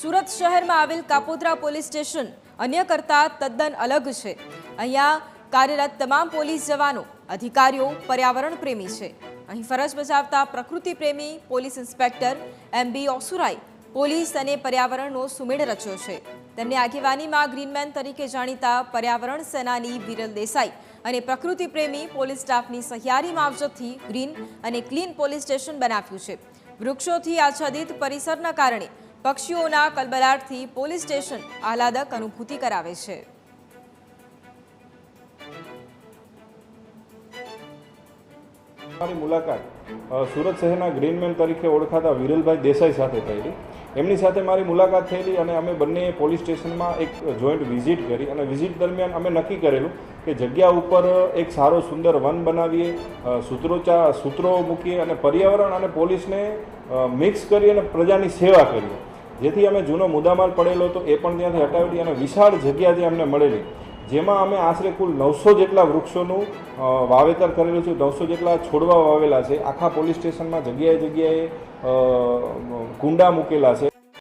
સુરત શહેરમાં આવેલ Kapodra police station અન્ય કરતાં તદ્દન અલગ છે। અહીંયા કાર્યરત તમામ પોલીસ જવાનો અધિકારીઓ પર્યાવરણ પ્રેમી છે। અહીં ફરજ બજાવતા પ્રકૃતિ પ્રેમી પોલીસ ઇન્સ્પેક્ટર એમબી ઓસુરાએ પોલીસ અને પર્યાવરણનો સુમેળ રચ્યો છે। તેમની આગેવાનીમાં ગ્રીનમેન તરીકે જાણીતા પર્યાવરણ સેનાની વિરલ દેસાઈ અને પ્રકૃતિ પ્રેમી પોલીસ સ્ટાફની સહિયારી માવજતથી ગ્રીન અને ક્લીન પોલીસ સ્ટેશન બનાવ્યું છે। વૃક્ષોથી આચ્છાદિત પરિસરના કારણે પક્ષીઓના કલબલાટથી પોલીસ સ્ટેશન આહલાદક અનુભૂતિ કરાવે છે। મારી મુલાકાત સુરત શહેરના ગ્રીનમેન તરીકે ઓળખાતા વિરલભાઈ દેસાઈ સાથે થયેલી। એમની સાથે મારી મુલાકાત થયેલી અને અમે બંને પોલીસ સ્ટેશનમાં એક જોઈન્ટ વિઝિટ કરી અને વિઝિટ દરમિયાન અમે નક્કી કરેલું કે જગ્યા ઉપર એક સારો સુંદર વન બનાવીએ, સૂત્રો મૂકીએ અને પર્યાવરણ અને પોલીસને મિક્સ કરી અને પ્રજાની સેવા કરીએ, જેથી અમે જૂનો મુદ્દામાલ પડેલો હતો એ પણ ત્યાંથી હટાવેલી અને વિશાળ જગ્યા જે અમને મળેલી, જેમાં અમે આશરે કુલ 900 જેટલા વૃક્ષોનું વાવેતર કરેલું છે, 900 જેટલા છોડવા વાવેલા છે। આખા પોલીસ સ્ટેશનમાં જગ્યાએ કુંડા મૂકેલા છે।